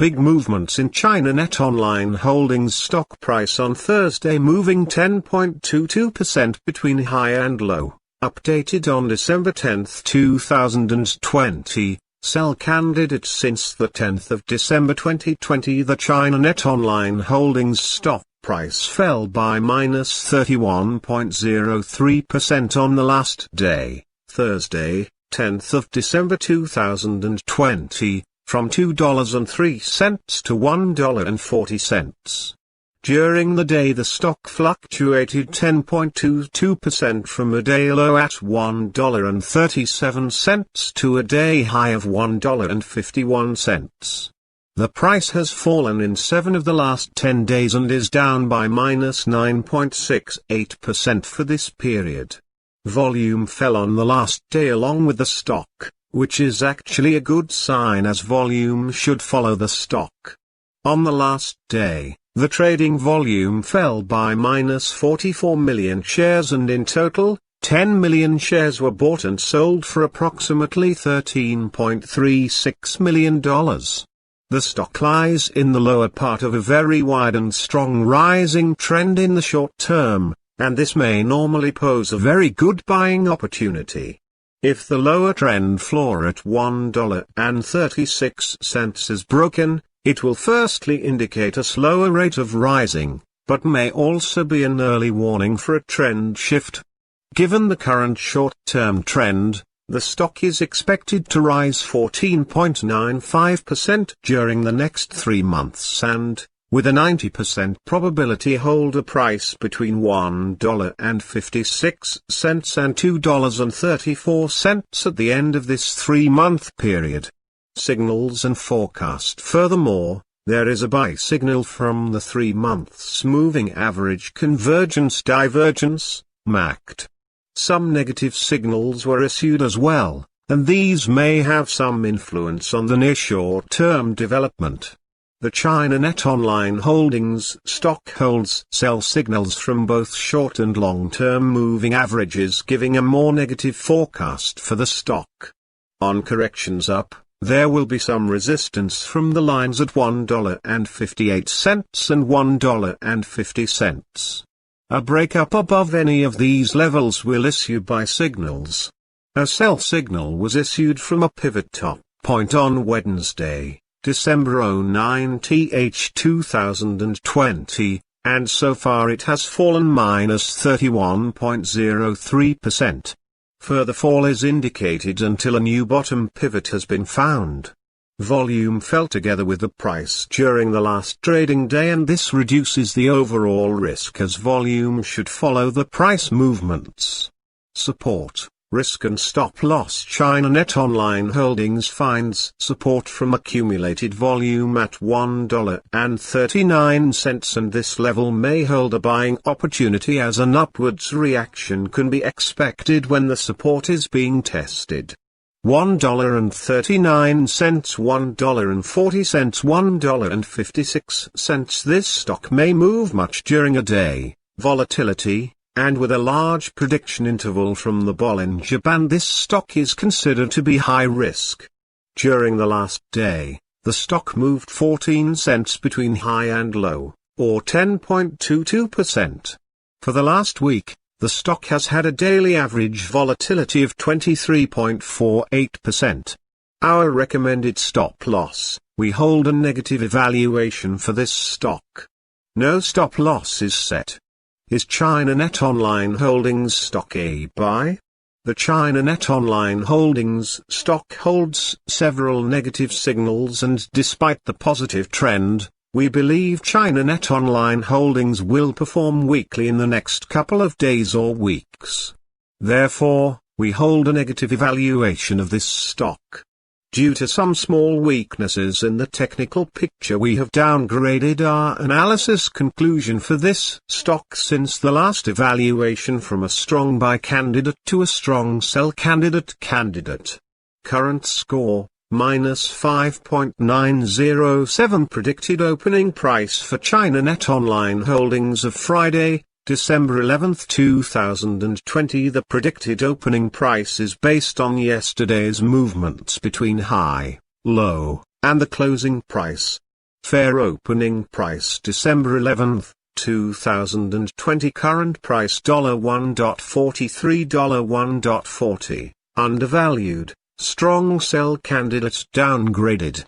big movements in CNET Online Holdings stock price on Thursday, moving 10.22% between high and low. Updated on December 10, 2020, sell candidate since the 10th of December 2020. The CNET Online Holdings stock price fell by minus 31.03% on the last day, Thursday, 10th of December 2020, from $2.03 to $1.40. During the day the stock fluctuated 10.22% from a day low at $1.37 to a day high of $1.51. The price has fallen in 7 of the last 10 days and is down by minus 9.68% for this period. Volume fell on the last day along with the stock, which is actually a good sign as volume should follow the stock. On the last day, the trading volume fell by minus 44 million shares, and in total, 10 million shares were bought and sold for approximately $13.36 million. The stock lies in the lower part of a very wide and strong rising trend in the short term, and this may normally pose a very good buying opportunity. If the lower trend floor at $1.36 is broken, it will firstly indicate a slower rate of rising, but may also be an early warning for a trend shift. Given the current short-term trend, the stock is expected to rise 14.95% during the next 3 months and, with a 90% probability, hold a price between $1.56 and $2.34 at the end of this 3-month period. Signals and forecast. Furthermore, there is a buy signal from the 3 months moving average convergence divergence, MACD. Some negative signals were issued as well, and these may have some influence on the near short-term development. The CNET Online Holdings stock holds sell signals from both short and long-term moving averages, giving a more negative forecast for the stock. On corrections up, there will be some resistance from the lines at $1.58 and $1.50. A breakup above any of these levels will issue buy signals. A sell signal was issued from a pivot top point on Wednesday, December 9th 2020, and so far it has fallen minus 31.03%. Further fall is indicated until a new bottom pivot has been found. Volume fell together with the price during the last trading day, and this reduces the overall risk as volume should follow the price movements. Support, risk and stop loss. CNET Online Holdings finds support from accumulated volume at $1.39, and this level may hold a buying opportunity as an upwards reaction can be expected when the support is being tested. $1.39, $1.40, $1.56. This stock may move much during a day. Volatility, and with a large prediction interval from the Bollinger Band, this stock is considered to be high risk. During the last day, the stock moved 14 cents between high and low, or 10.22%. For the last week, the stock has had a daily average volatility of 23.48%. Our recommended stop loss: we hold a negative evaluation for this stock. No stop loss is set. Is CNET Online Holdings stock a buy? The CNET Online Holdings stock holds several negative signals, and despite the positive trend, we believe CNET Online Holdings will perform weakly in the next couple of days or weeks. Therefore, we hold a negative evaluation of this stock. Due to some small weaknesses in the technical picture, we have downgraded our analysis conclusion for this stock since the last evaluation from a strong buy candidate to a strong sell candidate. Current score: minus 5.907. Predicted opening price for CNET Online Holdings of Friday, December 11th 2020. The predicted opening price is based on yesterday's movements between high, low, and the closing price. Fair opening price December 11, 2020. Current price $1.43, $1.40. Undervalued, strong sell candidate downgraded.